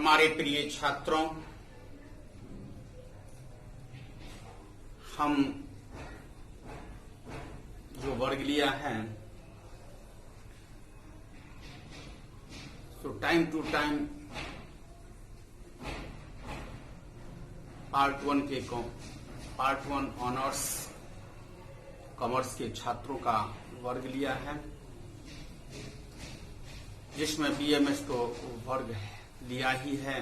हमारे प्रिय छात्रों, हम जो वर्ग लिया है तो time to time part one honours commerce के छात्रों का वर्ग लिया है, जिसमें बीएमएस तो वर्ग लिया ही है,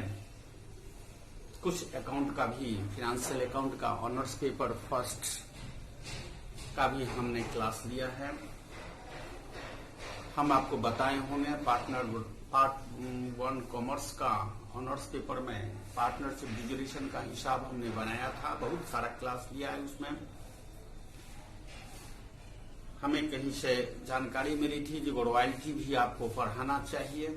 कुछ अकाउंट का भी, फाइनेंशियल अकाउंट का ऑनर्स पेपर फर्स्ट का भी हमने क्लास लिया है। हम आपको बताए होंगे पार्ट वन कॉमर्स का ऑनर्स पेपर में पार्टनरशिप डिक्लेरेशन का हिसाब हमने बनाया था, बहुत सारा क्लास लिया है। उसमें हमें कहीं से जानकारी मिली थी जो रॉयल्टी भी आपको पढ़ाना चाहिए,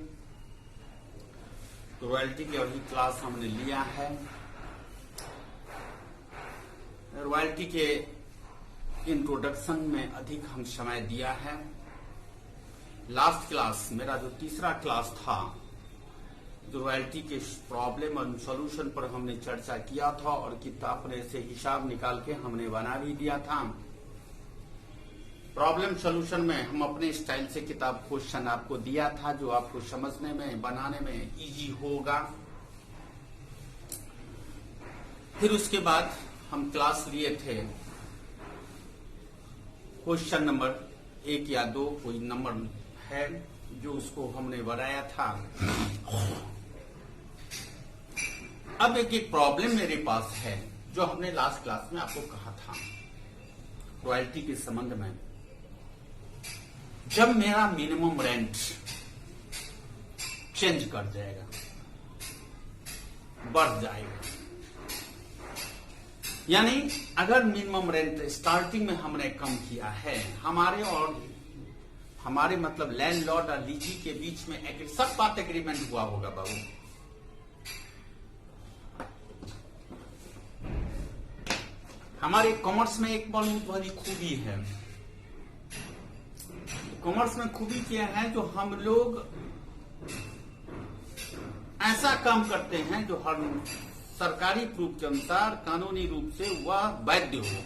तो रॉयल्टी के वही क्लास हमने लिया है। रॉयल्टी के इंट्रोडक्शन में अधिक हम समय दिया है। लास्ट क्लास मेरा जो तीसरा क्लास था, जो रॉयल्टी के प्रॉब्लम और सॉल्यूशन पर हमने चर्चा किया था और किताब में से हिसाब निकाल के हमने बना भी दिया था। प्रॉब्लम सॉल्यूशन में हम अपने स्टाइल से किताब क्वेश्चन आपको दिया था, जो आपको समझने में, बनाने में इजी होगा। फिर उसके बाद हम क्लास लिए थे क्वेश्चन नंबर 1 या 2, कोई नंबर है जो उसको हमने बनाया था। अब एक प्रॉब्लम मेरे पास है जो हमने लास्ट क्लास में आपको कहा था रॉयल्टी के संबंध में। जब मेरा मिनिमम रेंट चेंज कर जाएगा, बढ़ जाएगा, यानी अगर मिनिमम रेंट स्टार्टिंग में हमने कम किया है, हमारे मतलब लैंडलॉर्ड और लीजी के बीच में सब बात एग्रीमेंट हुआ होगा बाबू। हमारे कॉमर्स में एक बहुत बड़ी खूबी है, कॉमर्स में खूबी क्या है, जो हम लोग ऐसा काम करते हैं जो हर सरकारी प्रूफ के अनुसार कानूनी रूप से वह वैध हो।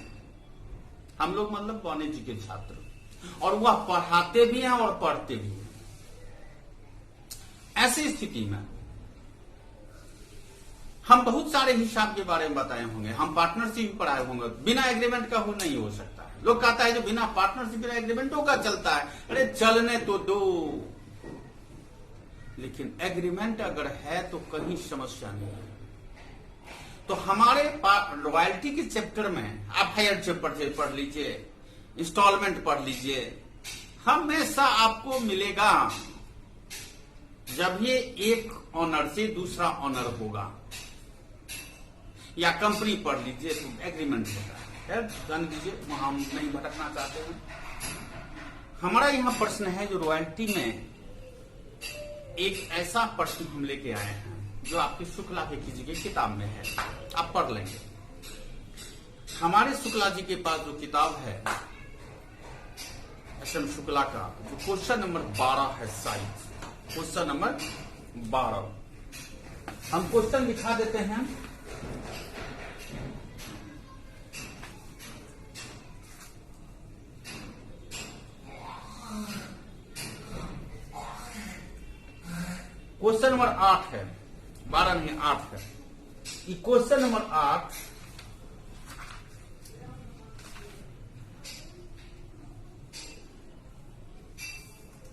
हम लोग मतलब वाणिज्य के छात्र, और वह पढ़ाते भी हैं और पढ़ते भी हैं। ऐसी स्थिति में हम बहुत सारे हिसाब के बारे में बताए होंगे, हम पार्टनरशिप भी पढ़ाए होंगे। बिना एग्रीमेंट का नहीं हो सकता है। लोग कहता है जो बिना पार्टनरशिप बिना एग्रीमेंटों का चलता है, अरे चलने तो दो, लेकिन एग्रीमेंट अगर है तो कहीं समस्या नहीं है। तो हमारे रॉयल्टी के चैप्टर में आप हायर चैप्टर पढ़ लीजिए, इंस्टॉलमेंट पढ़ लीजिए, हमेशा आपको मिलेगा जब ये एक ऑनर से दूसरा ऑनर होगा, या कंपनी पढ़ लीजिए तो एग्रीमेंट होता है। जान लीजिए, वहां हम नहीं भटकना चाहते हैं। हमारा यहां प्रश्न है जो रॉयल्टी में एक ऐसा प्रश्न हम लेके आए हैं जो आपकी शुक्ला के कीजिए किताब में है, आप पढ़ लेंगे। हमारे शुक्ला जी के पास जो किताब है एस.एम. शुक्ला का, जो क्वेश्चन नंबर 12 है, साइंस क्वेश्चन नंबर 12, हम क्वेश्चन दिखा देते हैं। क्वेश्चन नंबर 8 है, 12 नहीं 8 है। ये क्वेश्चन नंबर 8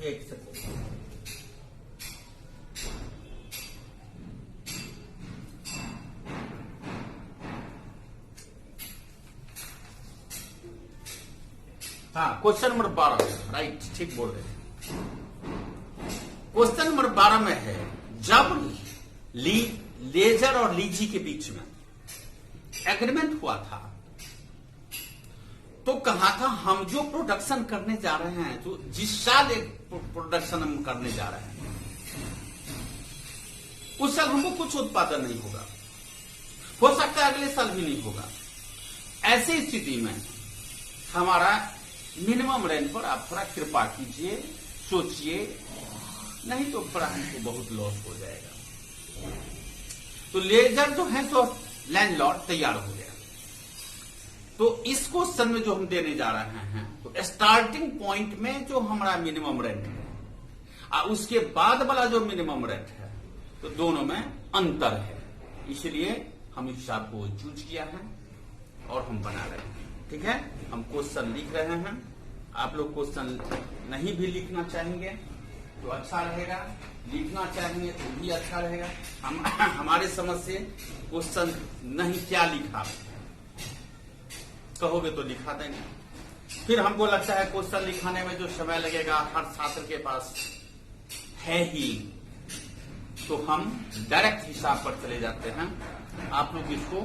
एक सेकंड, हाँ क्वेश्चन नंबर 12, राइट, ठीक बोल रहे हैं। क्वेश्चन नंबर 12 में है, जब लेजर और लीजी के बीच में एग्रीमेंट हुआ था तो कहा था हम जो प्रोडक्शन करने जा रहे हैं, जो जिस साल एक प्रोडक्शन हम करने जा रहे हैं, उस साल हमको कुछ उत्पादन नहीं होगा, हो सकता है अगले साल भी नहीं होगा। ऐसी स्थिति में हमारा मिनिमम रेंट पर आप थोड़ा कृपा कीजिए, सोचिए, नहीं तो फिर हमको बहुत लॉस हो जाएगा। तो लेजर जो है तो लैंडलॉर्ड तैयार हो गया। तो इस क्वेश्चन में जो हम देने जा रहे हैं तो स्टार्टिंग पॉइंट में जो हमारा मिनिमम रेंट है और उसके बाद वाला जो मिनिमम रेंट है तो दोनों में अंतर है, इसलिए हम इस हिसाब को चूज किया है और हम बना रहे हैं। ठीक है, हम क्वेश्चन लिख रहे हैं। आप लोग क्वेश्चन नहीं भी लिखना चाहेंगे तो अच्छा रहेगा, लिखना चाहेंगे तो भी अच्छा रहेगा। हमारे समझ से क्वेश्चन नहीं क्या लिखा कहोगे तो लिखा देंगे। फिर हमको लगता है क्वेश्चन लिखाने में जो समय लगेगा हर छात्र के पास है ही, तो हम डायरेक्ट हिसाब पर चले जाते हैं। आप लोग इसको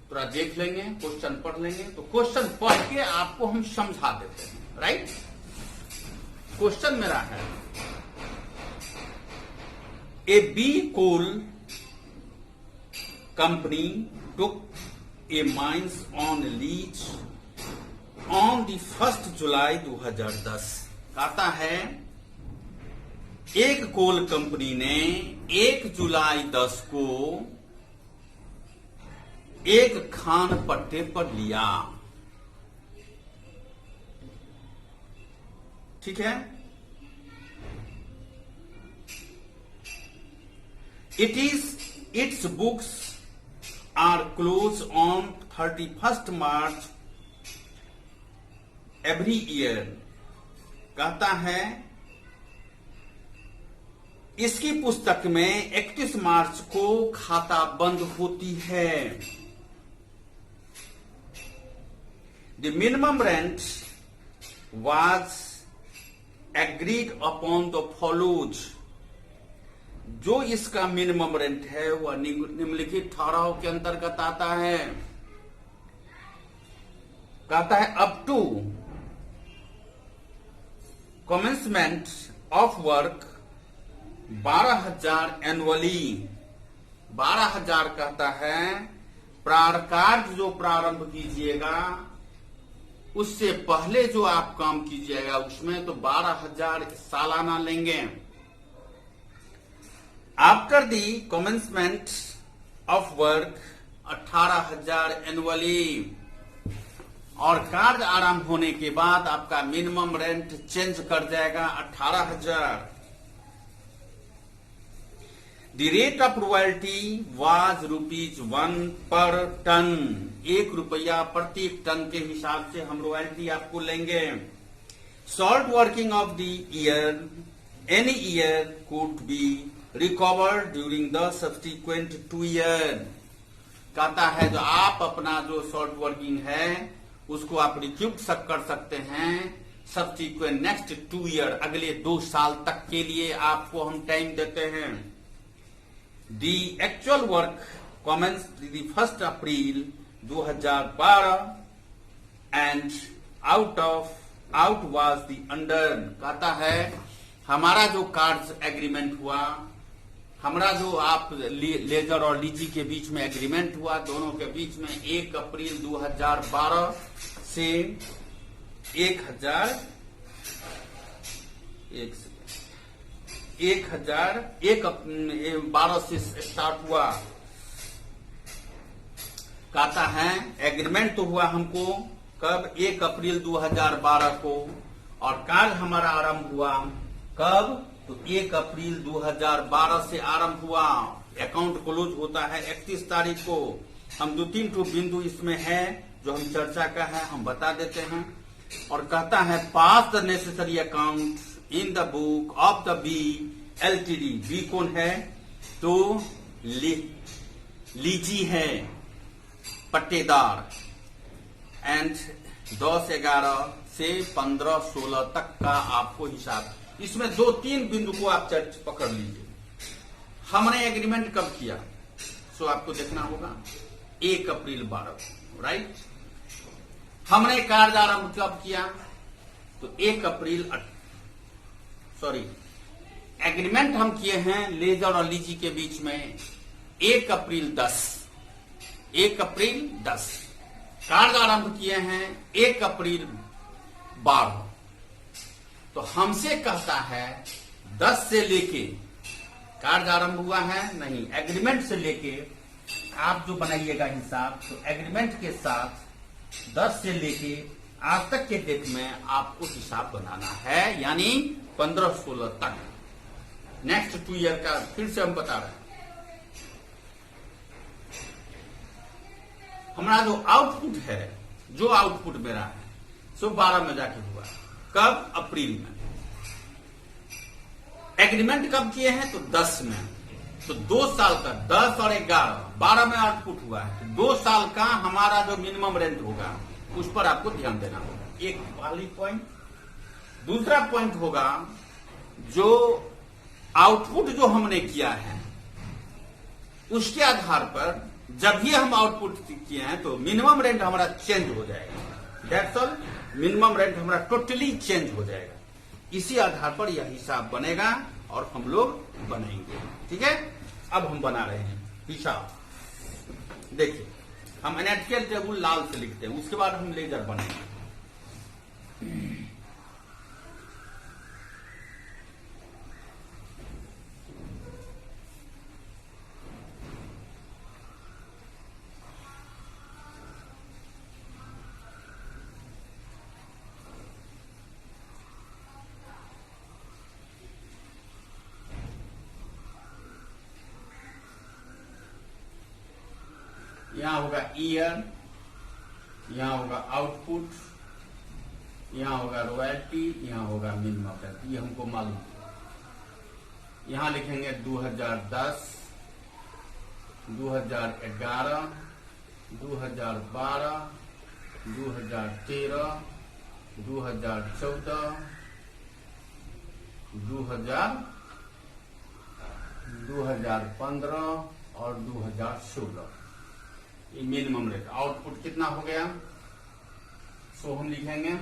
थोड़ा देख लेंगे, क्वेश्चन पढ़ लेंगे, तो क्वेश्चन पढ़ के आपको हम समझा देते हैं। राइट, क्वेश्चन मेरा है A B coal company took a mines on lease on the 1 July 2010। कहता है एक कोल कंपनी ने 1 जुलाई 10 को एक खान पट्टे पर लिया। ठीक है, it's books are close on 31 March every year. कहता है इसकी पुस्तक में 31 मार्च को खाता बंद होती है। The minimum rent was agreed upon the follows. जो इसका मिनिमम रेंट है वह निम्नलिखित ठहराव के अंतर्गत आता है। कहता है up to commencement of work 12,000 annually. 12,000 कहता है कार्य जो प्रारंभ कीजिएगा उससे पहले जो आप काम कीजिएगा उसमें तो 12,000 सालाना लेंगे। After the commencement of work 18,000 annually. और कार्य आरंभ होने के बाद आपका मिनिमम रेंट चेंज कर जाएगा 18,000। The rate of royalty was ₹1 पर टन। 1 रुपया प्रति टन के हिसाब से हम रॉयल्टी आपको लेंगे। Salt working of the year any year could be recovered during the subsequent 2 year. कहता है जो आप अपना जो सॉल्ट वर्किंग है उसको आप रिक्यूब कर सकते हैं सब्सिक्वेंट नेक्स्ट 2 ईयर, अगले 2 साल तक के लिए आपको हम टाइम देते हैं। The actual work commence the 1 April 2012 and out was the under. कहता है हमारा जो कार्य एग्रीमेंट हुआ, हमारा जो आप लेजर और लीजी के बीच में एग्रीमेंट हुआ, दोनों के बीच में 1 अप्रैल 2012 से 1,000 12 से स्टार्ट हुआ। कहता है एग्रीमेंट तो हुआ हमको कब 1 अप्रैल 2012 को, और कार्य हमारा आरंभ हुआ कब तो 1 अप्रैल 2012 से आरंभ हुआ। अकाउंट क्लोज होता है 31 तारीख को। हम 2-3 बिंदु इसमें है जो हम चर्चा का है, हम बता देते हैं। और कहता है pass the necessary account in the book of the B LTD. B कौन है तो लीजी है, पट्टेदार। एंड 10-11 से 15-16 तक का आपको हिसाब। इसमें 2-3 बिंदु को आप चर्च पकड़ लीजिए। हमने एग्रीमेंट कब किया सो आपको देखना होगा 1 अप्रैल 12, राइट। हमने कार्य आरंभ कब किया तो 1 अप्रैल एग्रीमेंट हम किए हैं लेजर और लीजी के बीच में 1 अप्रैल 10। 1 अप्रैल 10 कार्य आरंभ किए हैं 1 अप्रैल 12। तो हमसे कहता है 10 से लेके कार्य आरंभ हुआ है नहीं, एग्रीमेंट से लेके आप जो बनाइएगा हिसाब, तो एग्रीमेंट के साथ 10 से लेके आज तक के डेट में आपको हिसाब बनाना है, यानी 15-16 तक, नेक्स्ट 2 ईयर का फिर से हम बता रहे हैं। हमारा जो आउटपुट है, जो आउटपुट मेरा है, सो 12 में जाके हुआ। कब? अप्रैल में। एग्रीमेंट कब किए हैं? तो 10 में। तो 2 साल का 10 और 11 12 में आउटपुट हुआ है। तो 2 साल का हमारा जो मिनिमम रेंट होगा उस पर आपको ध्यान देना होगा। एक पहली पॉइंट। दूसरा पॉइंट होगा जो आउटपुट जो हमने किया है उसके आधार पर जब भी हम आउटपुट किए हैं तो मिनिमम रेंट हमारा चेंज हो जाएगा। That's all. मिनिमम रेंट हमारा टोटली चेंज हो जाएगा। इसी आधार पर यह हिसाब बनेगा और हम लोग बनाएंगे। ठीक है, अब हम बना रहे हैं हिसाब। देखिए, हम एनएचएल टेबल लाल से लिखते हैं, उसके बाद हम लेजर बनाएंगे। यहां होगा ईयर, यहां होगा आउटपुट, यहां होगा रॉयल्टी, यहां होगा मिनिमम रेंट। ये हमको मालूम है। यहां लिखेंगे 2010, 2011, 2012, 2013, 2014, 2015 और 2016। ये मिनिमम रेट। आउटपुट कितना हो गया? सो हम लिखेंगे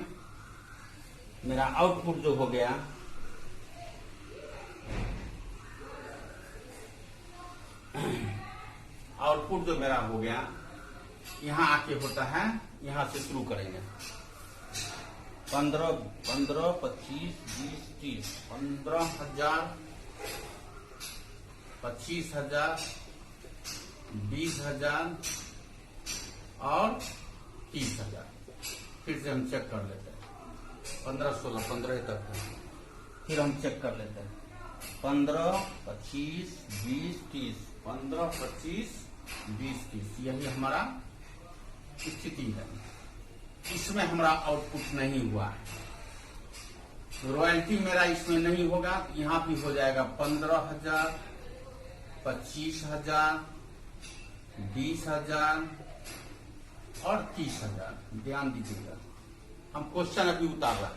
मेरा आउटपुट जो हो गया आउटपुट जो मेरा हो गया, यहां आके होता है, यहां से शुरू करेंगे 15, 25, 20, 30, 15,000, 25,000, 20,000 और 30,000। फिर से हम चेक कर लेते हैं। 15, 16, 15 तक है। फिर हम चेक कर लेते हैं 15, 25, 20, 30, 15, 25, 20, 30। यही हमारा स्थिति है। इसमें हमारा आउटपुट नहीं हुआ है। रॉयल्टी मेरा इसमें नहीं होगा। यहां भी हो जाएगा 15,000, 25,000, 20,000 और 30,000। ध्यान दीजिएगा, हम क्वेश्चन अभी उतार रहे हैं।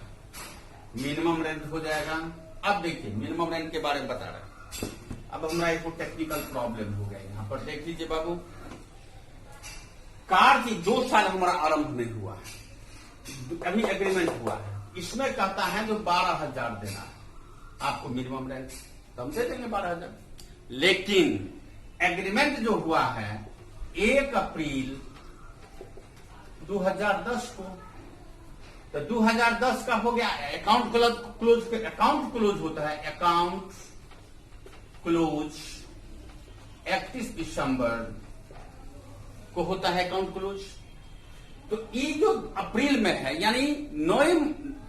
मिनिमम रेंट हो जाएगा। अब देखिए, मिनिमम रेंट के बारे में बता रहे हैं। अब हमारा एक टेक्निकल प्रॉब्लम हो गया। यहां पर देख लीजिए बाबू, कार की 2 साल हमारा आरंभ नहीं हुआ है, अभी एग्रीमेंट हुआ है। इसमें कहता है जो 12,000 देना है आपको मिनिमम रेंट, तो हम दे देंगे 12,000। लेकिन एग्रीमेंट जो हुआ है 1 अप्रैल 2010 को, तो 2010 का हो गया। अकाउंट क्लोज, अकाउंट क्लोज होता है, अकाउंट क्लोज 31 दिसंबर को होता है अकाउंट क्लोज। तो ये जो अप्रैल में है, यानी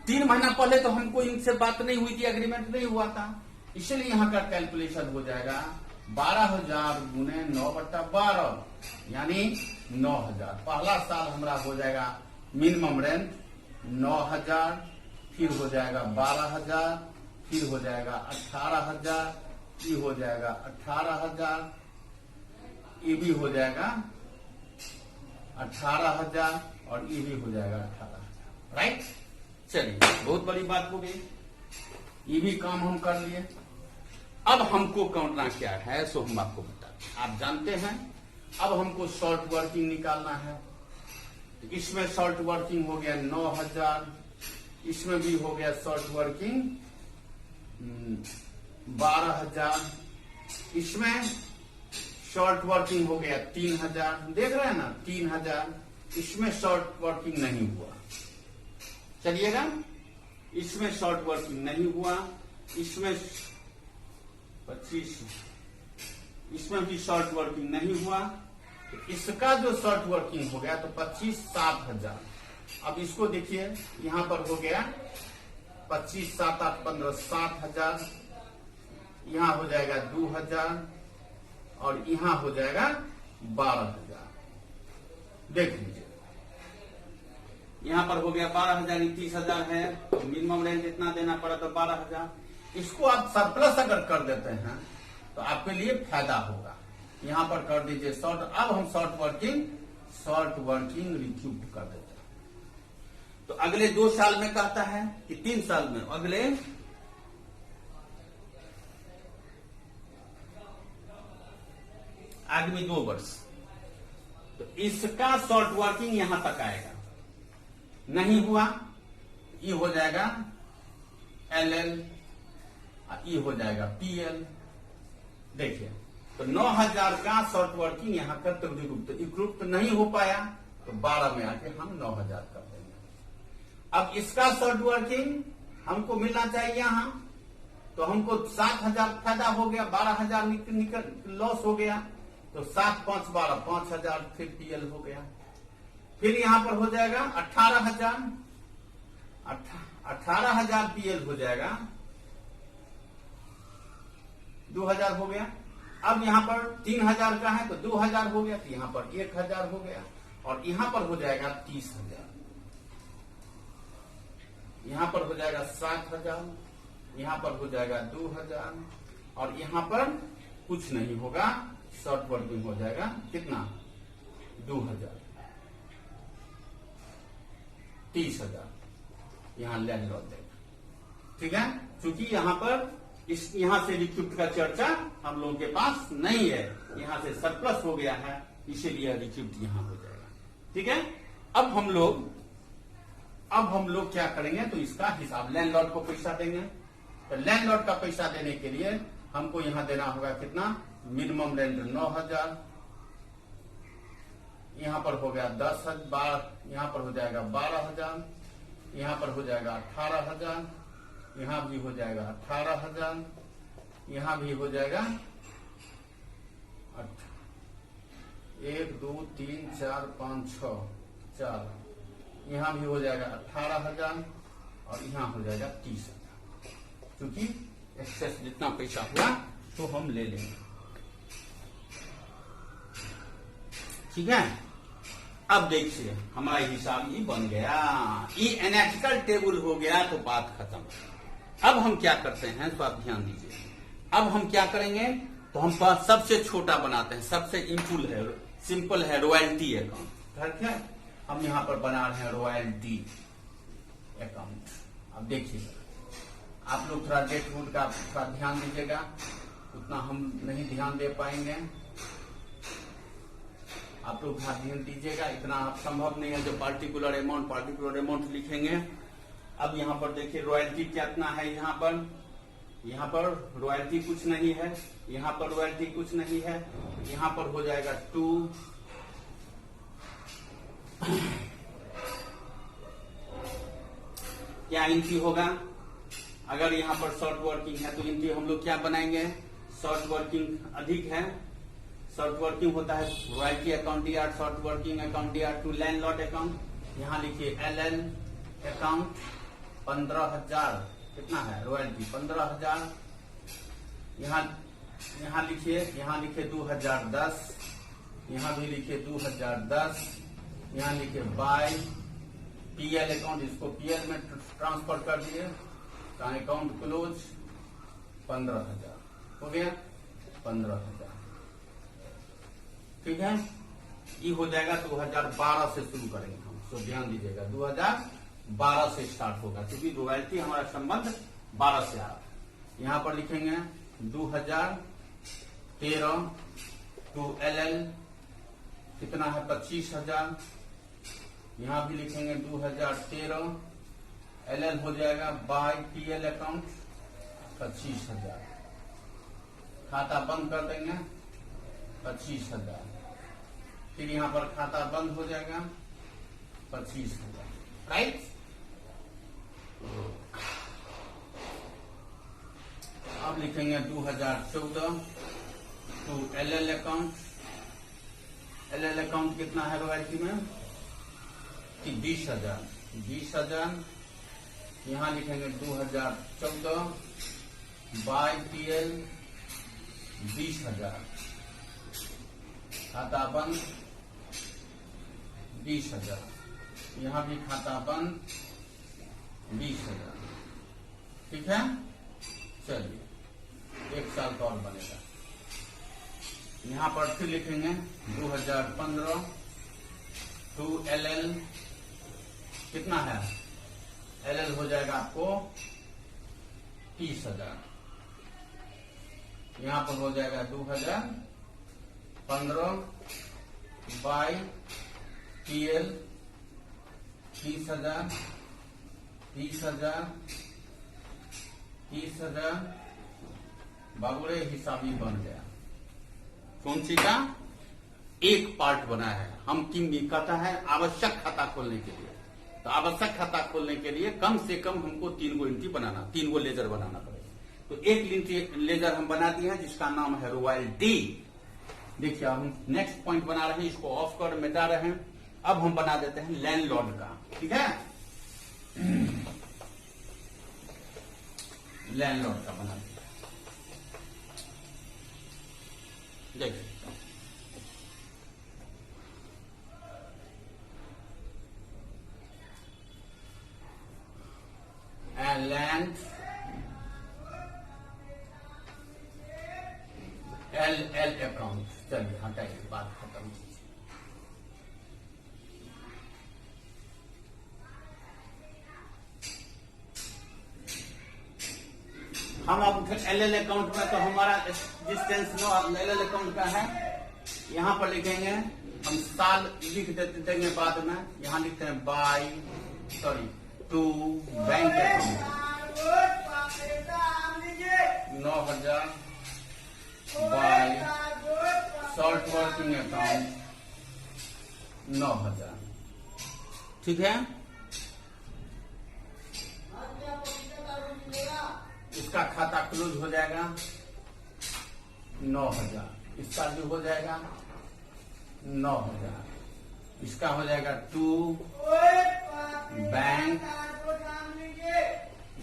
3 महीना पहले तो हमको इनसे बात नहीं हुई थी, एग्रीमेंट नहीं हुआ था, इसलिए यहां का कैलकुलेशन हो जाएगा 12,000 गुने 9/12, यानी 9,000। पहला साल हमारा हो जाएगा मिनिमम रेंट 9,000, फिर हो जाएगा 12,000, फिर हो जाएगा 18,000, ये हो जाएगा 18,000, ये भी हो जाएगा 18,000 और ये भी हो जाएगा 18,000। राइट, चलिए, बहुत बड़ी बात हो गई। ये भी काम हम कर लिए। अब हमको करना क्या है, सो हम आपको बताते। आप जानते हैं, अब हमको शॉर्ट वर्किंग निकालना है। इसमें शॉर्ट वर्किंग हो गया 9,000, इसमें भी हो गया शॉर्ट वर्किंग 12,000, इसमें शॉर्ट वर्किंग हो गया 3,000। देख रहे हैं ना, 3,000। इसमें शॉर्ट वर्किंग नहीं हुआ। चलिएगा, इसमें शॉर्ट वर्किंग नहीं हुआ, इसमें 25, इसमें भी शॉर्ट वर्किंग नहीं हुआ, तो इसका जो शॉर्ट वर्किंग हो गया तो 25 7,000। अब इसको देखिए, यहां पर हो गया 25 7 8 15 7,000, यहां हो जाएगा 2,000 और यहां हो जाएगा 12,000। देख लीजिए, यहां पर हो गया 12,000, 30,000 है, तो मिनिमम रेंट इतना देना पड़ा तो 12,000। इसको आप सरप्लस अगर कर देते हैं तो आपके लिए फायदा होगा। यहां पर कर दीजिए शॉर्ट। अब हम शॉर्ट वर्किंग रिक्यूब कर देते हैं। तो अगले 2 साल में कहता है कि 3 साल में, अगले आगामी 2 वर्ष, तो इसका शॉर्ट वर्किंग यहां तक आएगा। नहीं हुआ, ये हो जाएगा LL, ये हो जाएगा PL। देखिए, तो 9,000 का शॉर्ट वर्किंग यहां कर त्रिगुप्त नहीं हो पाया, तो 12 में आके हम 9,000 कर देंगे। अब इसका शॉर्ट वर्किंग हमको मिलना चाहिए यहां, तो हमको 7,000 फायदा हो गया, 12,000 निकल लॉस हो गया, तो 7 5 12 5,000 फिर PL हो गया। फिर यहां पर हो जाएगा 18,000, 18,000 PL हो जाएगा, 2,000 हो गया। अब यहां पर 3,000 का है तो 2,000 हो गया, तो यहां पर 1,000 हो गया, और यहां पर हो जाएगा 30,000, यहां पर हो जाएगा 7,000, यहां पर हो जाएगा 2,000, और यहां पर कुछ नहीं होगा, शॉर्ट वर्किंग हो जाएगा कितना, 2,000, 30,000 यहां लैंडलॉर्ड देगा। ठीक है, क्योंकि यहां पर यहां से रिक्यूप्ट का चर्चा हम लोगों के पास नहीं है, यहां से सरप्लस हो गया है, इसीलिए रिक्यूप्ट यहां हो जाएगा। ठीक है, अब हम लोग क्या करेंगे, तो इसका हिसाब लैंडलॉर्ड को पैसा देंगे। तो लैंडलॉर्ड का पैसा देने के लिए हमको यहां देना होगा कितना, मिनिमम रेंट 9,000, यहां पर हो गया 10,000, यहां पर हो जाएगा 12,000, यहां पर हो जाएगा 18,000, यहां भी हो जाएगा 18,000, यहां भी हो जाएगा 1 2 3 4 5 6 4, यहां भी हो जाएगा 18,000, और यहां हो जाएगा 30,000। क्योंकि एक्सेस जितना पैसा हुआ तो हम ले लेंगे। ठीक है, अब देखिए हमारा हिसाब ये बन गया, ये एनालिटिकल टेबल हो गया, तो बात खत्म। अब हम क्या करते हैं, तो आप ध्यान दीजिए। अब हम क्या करेंगे, तो हम सबसे छोटा बनाते हैं, सबसे सिंपल है रॉयल्टी अकाउंट। ठीक है, हम यहां पर बना रहे हैं रॉयल्टी अकाउंट। अब देखिए, आप लोग थोड़ा डेट रूट का थोड़ा ध्यान दीजिएगा, उतना हम नहीं ध्यान दे पाएंगे, आप लोग ध्यान दीजिएगा, इतना संभव नहीं है जो पार्टिकुलर अमाउंट लिखेंगे। अब यहाँ पर देखिए रॉयल्टी कितना है, यहाँ पर रॉयल्टी कुछ नहीं है, यहाँ पर रॉयल्टी कुछ नहीं है, यहाँ पर हो जाएगा 2, क्या एंट्री होगा, अगर यहाँ पर शॉर्ट वर्किंग है तो एंट्री हम लोग क्या बनाएंगे, शॉर्ट वर्किंग अधिक है, शॉर्ट वर्किंग होता है royalty account DR, short working account DR to landlord account. यहाँ लिखिए LL अकाउंट 15,000, कितना है रॉयल्टी 15,000, यहाँ लिखिए 2010, यहाँ भी लिखिए 2010, यहाँ लिखिए बाय PL अकाउंट, इसको PL में ट्रांसफर कर दिए, अकाउंट क्लोज, 15,000 हो गया, 15,000। ठीक है, ये हो जाएगा 2012 से शुरू करेंगे हम, तो ध्यान दीजिएगा 2012 से स्टार्ट होगा, क्योंकि रॉयल्टी हमारा संबंध 12 से आ रहा है। यहाँ पर लिखेंगे 2013 टू LL, कितना है 25,000, यहाँ भी लिखेंगे 2013, LL हो जाएगा बाय PL अकाउंट 25,000, खाता बंद कर देंगे 25,000, फिर यहाँ पर खाता बंद हो जाएगा 25,000, राइट। अब लिखेंगे 2014 to LL account. LL account कितना है रॉयल्टी में कि 20,000। 20,000 यहां लिखेंगे 2014 बाय पीएल 20,000 खाता बंद 20,000। यहां भी खाता बंद 20,000। ठीक है, चलिए 1 साल का और बनेगा। यहां पर फिर लिखेंगे 2015 टू एलएल कितना है, एलएल हो जाएगा आपको 30,000। यहां पर हो जाएगा 2015 बाय पीएल 30,000 30,000 30,000 बाबूरे हिसाबी बन गया। कौन सी का एक पार्ट बना है। हम किम कहता है आवश्यक खाता खोलने के लिए, तो आवश्यक खाता खोलने के लिए कम से कम हमको 3 गो एंट्री बनाना, 3 गो लेजर बनाना पड़ेगा। तो एक लेजर हम बना दिए हैं जिसका नाम है रॉयल्टी। देखिए हम नेक्स्ट पॉइंट बना रहे हैं, इसको ऑफ कर मिटा रहे हैं। अब हम बना देते हैं लैंडलॉर्ड का। ठीक है, लैंडलॉर्ड का बना दिया। देखिए लैंड एल अकाउंट। चलिए हटाइए, बात खत्म। हम अब एलएल अकाउंट में, तो हमारा डिस्टेंस नो एलएल अकाउंट का है। यहां पर लिखेंगे हम साल लिख देंगे बाद में। यहां लिखते हैं by to bank account 9,000 by short working account 9,000। ठीक है, इसका खाता क्लोज हो जाएगा 9,000। इसका भी हो जाएगा 9,000। इसका हो जाएगा टू बैंक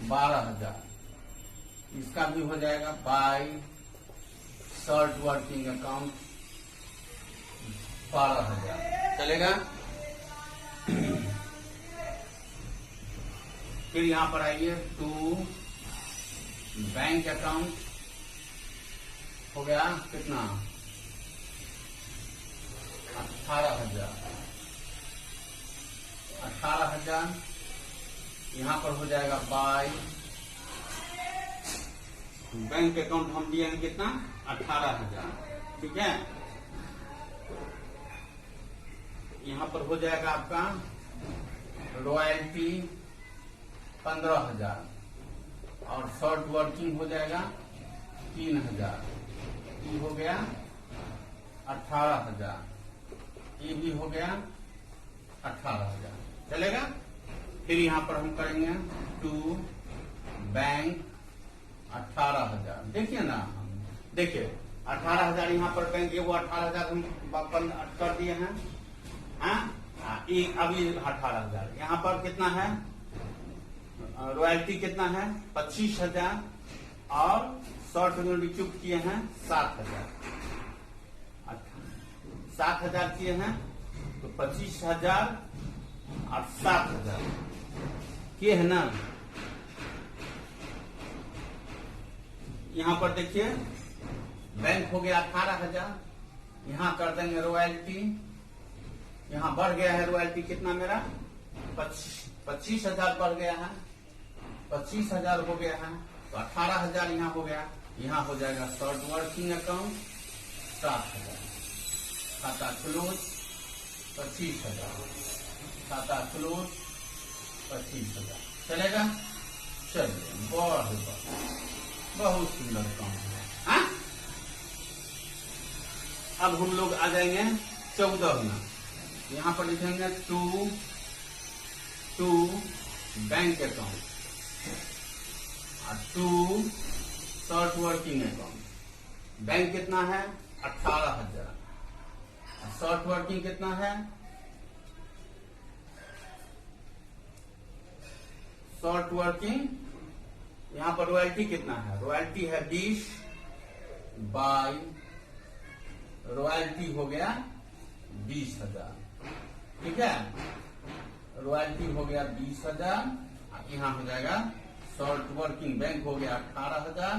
12,000। इसका भी हो जाएगा बाय शॉर्ट वर्किंग अकाउंट 12,000। चलेगा। फिर यहां पर आइए टू बैंक अकाउंट हो गया कितना 18,000। 18,000 यहां पर हो जाएगा बाय बैंक अकाउंट हम दिए हैं कितना 18,000। ठीक है, यहां पर हो जाएगा आपका रॉयल्टी 15,000 और शॉर्ट वर्किंग हो जाएगा 3,000। ये हो गया 18,000। ये भी हो गया 18,000। चलेगा। फिर यहां पर हम करेंगे टू बैंक 18,000। देखिए ना, देखिए 18,000 यहां पर बैंक, वो 18,000 हम बंद कर दिए हैं। अभी 18,000 यहां पर कितना है, रॉयल्टी कितना है 25,000 और शॉर्ट चुप किए हैं 7,000। 7,000 किए हैं तो 25,000 और 7,000 किए है ना। यहां पर देखिए बैंक हो गया 18,000। यहां कर देंगे रॉयल्टी, यहां बढ़ गया है रॉयल्टी कितना मेरा 25,000 बढ़ गया है, 25,000 हो गया है तो 18,000 यहाँ हो गया। यहाँ हो जाएगा शॉर्ट वर्किंग अकाउंट 7,000। खाता क्लोज 25,000। खाता क्लोज 25,000। चलेगा। चलिए बहुत सुंदर काम है। अब हम लोग आ जाएंगे 14 में। यहाँ पर लिखेंगे टू बैंक अकाउंट और to short working account, bank कितना है 18,000, शॉर्ट वर्किंग कितना है, शॉर्ट वर्किंग यहां पर रॉयल्टी कितना है, रॉयल्टी है 20 बाई रॉयल्टी हो गया 20,000, ठीक है, रॉयल्टी हो गया 20,000, यहां हो जाएगा शॉर्ट वर्किंग बैंक हो गया 18,000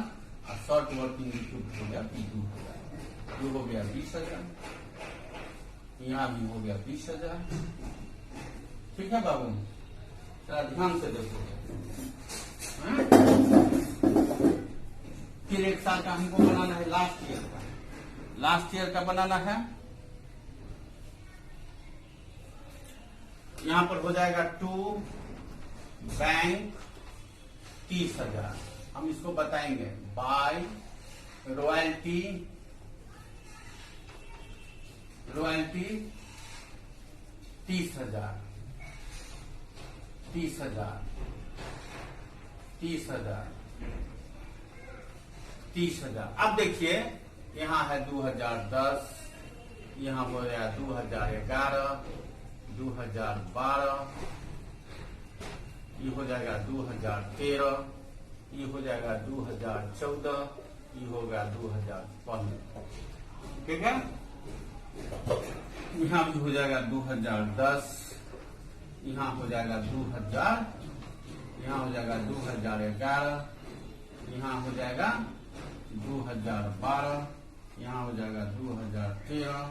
और शॉर्ट वर्किंग इक्विटी हो गया 22,000, जो हो गया 20,000, यहां भी हो गया 20,000, ठीक है बाबू, जरा ध्यान से देखो। फिर एक साल का हमको बनाना है, लास्ट ईयर का, लास्ट ईयर का बनाना है, यहां पर हो जाएगा 2 बैंक 30,000, हम इसको बताएंगे बाय रॉयल्टी, रॉयल्टी 30,000, 30,000, 30,000, 30,000। अब देखिए यहां है 2010, यहां हो गया 2011, 2012, ये हो जाएगा 2013, ये हो जाएगा 2014, ये होगा 2015, ठीक है, यहां भी हो जाएगा 2010, यहां हो जाएगा 2000, यहां हो जाएगा 2011, यहां हो जाएगा 2012, यहां हो जाएगा 2013,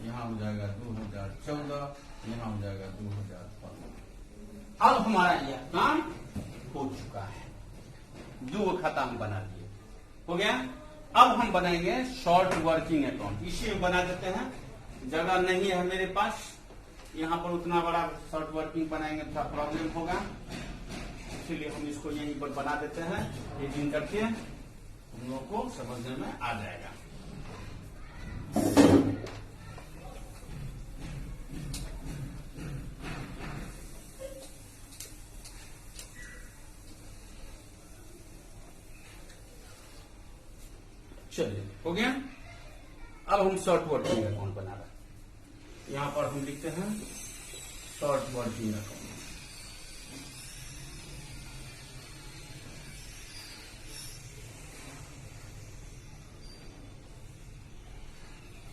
यहां हो जाएगा 2014, यहां हो जाएगा 2015। अब हमारा यह काम हो चुका है, 2 खाता हम बना दिए, हो गया। अब हम बनाएंगे शॉर्ट वर्किंग अकाउंट, इसी में बना देते हैं, जगह नहीं है मेरे पास, यहां पर उतना बड़ा शॉर्ट वर्किंग बनाएंगे थोड़ा प्रॉब्लम होगा, इसलिए हम इसको यहीं पर बना देते हैं, एडिटिंग करके हम लोगों को समझने में आ जाएगा। चलिए हो गया। अब हम शॉर्ट वर्किंग अकाउंट बना रहे हैं, यहां पर हम लिखते हैं शॉर्ट वर्किंग अकाउंट,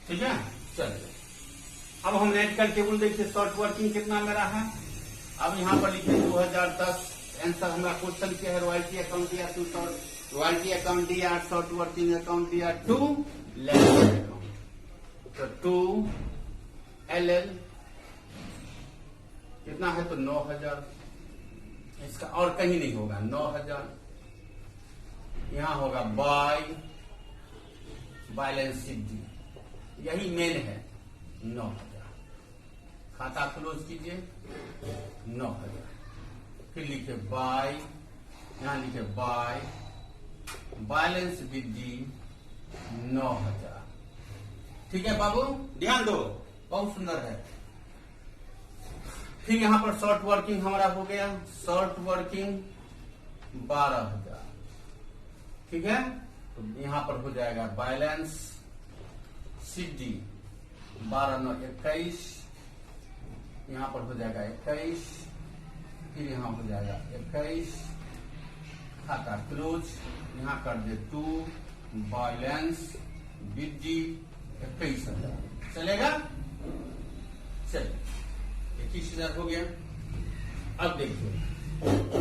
ठीक है। चलिए अब हम नेट का टेबल देखिए, शॉर्ट वर्किंग कितना मेरा है, अब यहां पर लिखे 2010, आंसर हमारा क्वेश्चन क्या है, रॉयल्टी अकाउंट दिया 2 रॉयल्टी अकाउंट दिया, शॉर्ट वर्किंग अकाउंट दिया 2 लैंड अकाउंट, तो 2 LL कितना है तो 9,000, इसका और कहीं नहीं होगा 9,000, यहां होगा बाय बैलेंस शीट दी, यही मेन है 9,000, खाता क्लोज कीजिए 9,000, फिर लिखे बाय, यहां लिखे बाय बैलेंस विद 9,000, ठीक है बाबू, ध्यान दो, बहुत सुंदर है। फिर यहां पर शॉर्ट वर्किंग हमारा हो गया, शॉर्ट वर्किंग 12,000, ठीक है, तो यहां पर हो जाएगा बैलेंस शीट 12 9 21, यहां पर हो जाएगा 21, फिर यहां हो जाएगा 21, खाता क्लोज, यहां कर दे 2 बैलेंस विद 21,000, चलेगा, चलिए 21,000 हो गया। अब देखिए,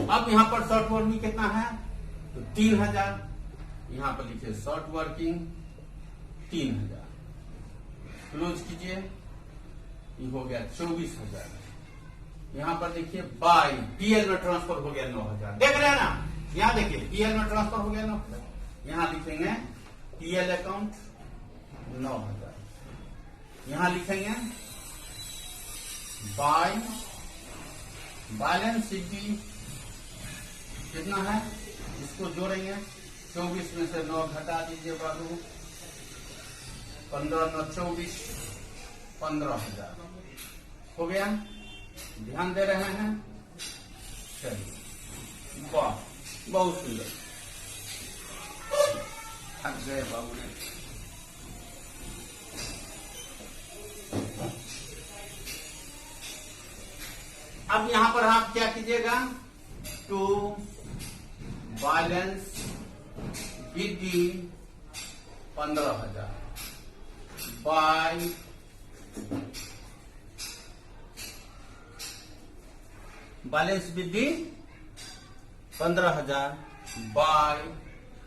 अब यहां पर शॉर्ट वर्किंग कितना है तो 3,000, यहां पर लिखिए शॉर्ट वर्किंग 3,000, क्लोज कीजिए, ये हो गया 24,000, यहां पर देखिए बाय PL में ट्रांसफर हो गया 9,000, देख रहे हैं ना, यहां देखिए PL में ट्रांसफर हो गया 9,000, यहां लिखेंगे PL अकाउंट 9,000, यहां लिखेंगे बाय बैलेंस शीट कितना है, इसको जोड़ेंगे, 24 में से 9 घटा दीजिए बाबू, 15 9 24, 15,000 हो गया, ध्यान दे रहे हैं, चलिए वाह बहुत सुंदर। थक गए बाबू ने। अब यहां पर आप क्या कीजिएगा, टू बैलेंस विधि 15,000 बाय बैलेंस विधि 15,000 बाय,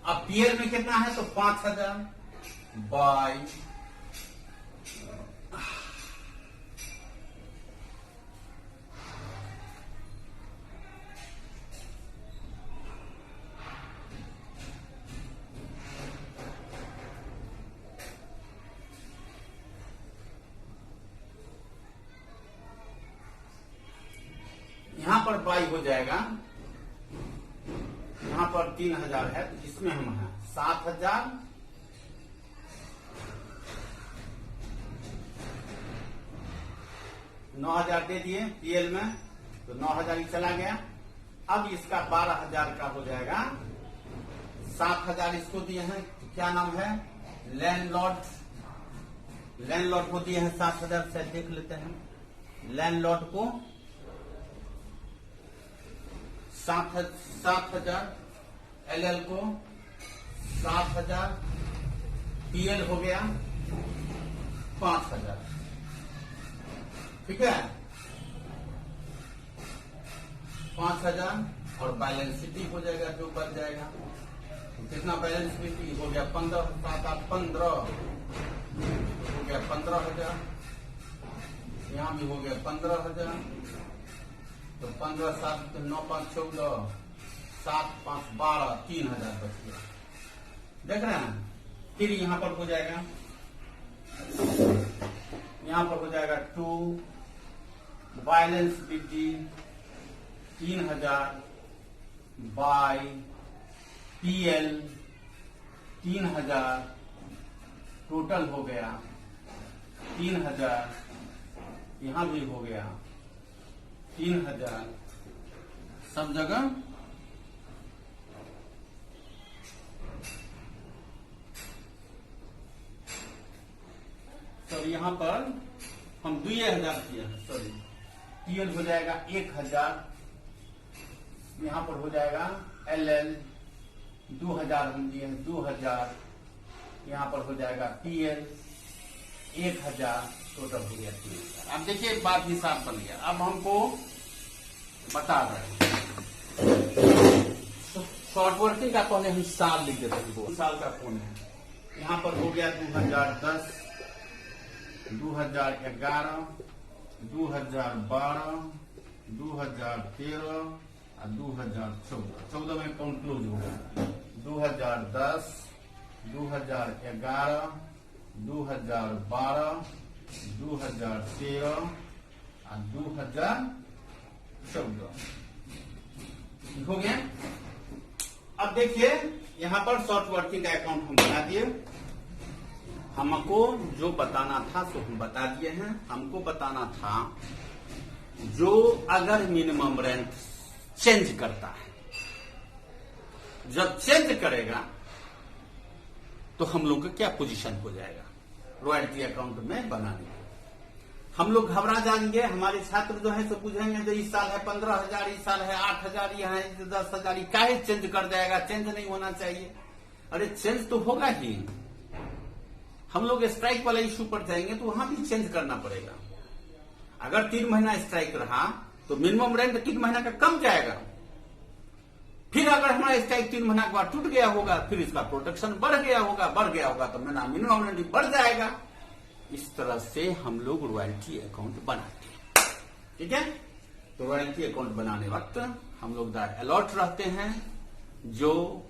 अब पीएल में कितना है तो 5,000 बाय यहां पर बाई हो जाएगा, यहां पर 3,000 है तो इसमें हम हैं 7,000 9,000 दे दिए पीएल में तो 9,000 ही चला गया। अब इसका 12,000 का हो जाएगा, 7,000 इसको दिए हैं तो क्या नाम है, लैंडलॉर्ड। लैंडलॉर्ड को दिए हैं 7,000 से, देख लेते हैं लैंडलॉर्ड को 7,000, एलएल को 7,000, पीएल हो गया 5,000, ठीक है 5,000 और बैलेंस शीट हो जाएगा जो बच जाएगा। कितना बैलेंस शीट हो गया 15, 7, 8, 15 हो गया 15,000, यहां भी हो गया 15,000, तो 15, 7, 9, 5, 14, 7, 5, 12, 3,000 बच गया। देख रहे हैं, फिर यहां पर हो जाएगा, यहां पर हो जाएगा टू बैलेंस विधि 3,000 बाय पीएल 3,000, टोटल हो गया 3,000, यहां भी हो गया 3,000, सब जगह सॉरी यहां पर हम 2,000 किया है, सॉरी पीएल हो जाएगा 1,000, यहां पर हो जाएगा एलएल 2,000 हम दिए हैं 2,000, यहां पर हो जाएगा पीएल 1,000, टोटल हो गया 3,000। अब देखिए बात हिसाब बन गया। अब हमको बता रहे हैं शॉर्ट वर्किंग का पहले हम साल लिख देते हैं, 2 साल का कौन है। यहां पर हो गया 2010, 2011, 2012, 2013 और 2014। 14 में अकाउंट क्लोज हो गया। 2010, 2011, 2012, 2013 और 2014 हो गया। अब देखिए यहां पर शॉर्ट वर्किंग का अकाउंट हम बना दिए। हमको जो बताना था सो हम बता दिए हैं। हमको बताना था जो अगर मिनिमम रेंट चेंज करता है, जब चेंज करेगा तो हम लोग का क्या पोजीशन हो जाएगा रॉयल्टी अकाउंट में बनाने में। हम लोग घबरा जाएंगे, हमारे छात्र जो है सो पूछेंगे जो इस साल है 15,000, इस साल है 8,000, यहाँ है 10,000, काहे चेंज कर जाएगा, चेंज नहीं होना चाहिए। अरे चेंज तो होगा ही। हम लोग स्ट्राइक वाला इश्यू पर जाएंगे तो वहां भी चेंज करना पड़ेगा। अगर 3 महीना स्ट्राइक रहा तो मिनिमम रेंट 3 महीना का कम जाएगा। फिर अगर हमारा स्ट्राइक 3 महीना के बाद टूट गया होगा, फिर इसका प्रोटेक्शन बढ़ गया होगा तो मेरा मिनिमम रेंट बढ़ जाएगा। इस तरह से हम लोग रॉयल्टी अकाउंट बनाते हैं, ठीक है। तो रॉयल्टी अकाउंट बनाने वक्त हम लोग अलर्ट रहते हैं। जो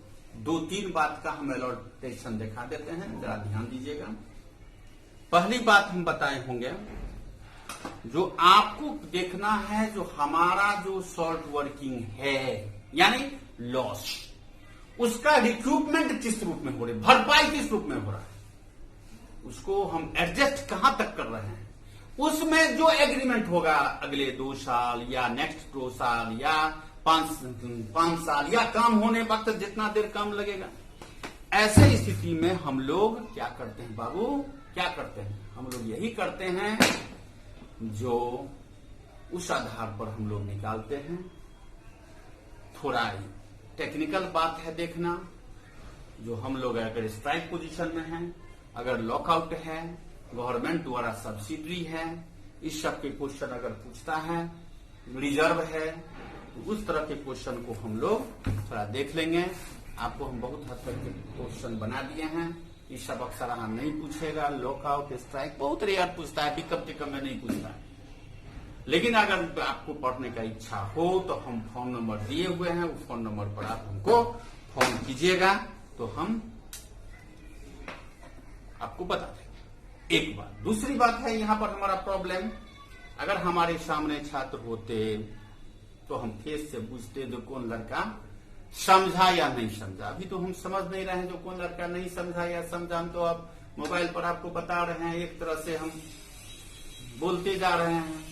2-3 बात का हम अलर्टेशन दिखा देते हैं, जरा ध्यान दीजिएगा। पहली बात हम बताए होंगे, जो आपको देखना है जो हमारा जो शॉर्ट वर्किंग है यानी लॉस, उसका रिक्रूटमेंट किस रूप में हो रही है, भरपाई किस रूप में हो रहा है, उसको हम एडजस्ट कहां तक कर रहे हैं। उसमें जो एग्रीमेंट होगा अगले 2 साल या नेक्स्ट 2 साल या 5 साल या काम होने वक्त जितना देर काम लगेगा, ऐसे स्थिति में हम लोग क्या करते हैं बाबू, क्या करते हैं? हम लोग यही करते हैं जो उस आधार पर हम लोग निकालते हैं। थोड़ा टेक्निकल बात है देखना, जो हम लोग अगर स्ट्राइक पोजीशन में हैं, अगर लॉकआउट है, गवर्नमेंट द्वारा सब्सिडी है, इस सब के क्वेश्चन अगर पूछता है, रिजर्व है, तो उस तरह के क्वेश्चन को हम लोग थोड़ा देख लेंगे। आपको हम बहुत हद तक क्वेश्चन बना दिए हैं। ये सब अक्सर नहीं पूछेगा, लॉकआउट स्ट्राइक बहुत रेयर पूछता है, पिकअप टिकअप में नहीं पूछता है। लेकिन अगर आपको पढ़ने का इच्छा हो तो हम फोन नंबर दिए हुए हैं, उस फोन नंबर पर आप हमको फोन कीजिएगा तो हम आपको बता देंगे। एक बात। दूसरी बात है यहाँ पर हमारा प्रॉब्लम, अगर हमारे सामने छात्र होते तो हम फेस से पूछते जो कौन लड़का समझा या नहीं समझा। अभी तो हम समझ नहीं रहे हैं जो कौन लड़का नहीं समझा या समझा, हम तो अब मोबाइल पर आपको बता रहे हैं, एक तरह से हम बोलते जा रहे हैं।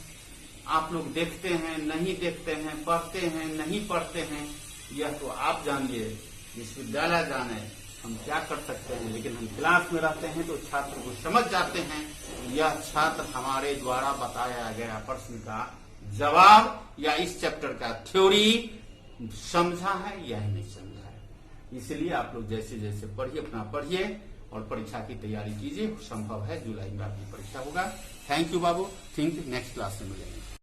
आप लोग देखते हैं, नहीं देखते हैं, पढ़ते हैं, नहीं पढ़ते हैं, यह तो आप जानिए, विश्वविद्यालय जाने, हम क्या कर सकते हैं। लेकिन हम क्लास में रहते हैं तो छात्र को समझ जाते हैं यह छात्र हमारे द्वारा बताया गया प्रश्न का जवाब या इस चैप्टर का थ्योरी समझा है या नहीं समझा है। इसलिए आप लोग जैसे जैसे पढ़िए, अपना पढ़िए और परीक्षा की तैयारी कीजिए। संभव है जुलाई में आपकी परीक्षा होगा। Thank you Babu, think next class में मिलेंगे।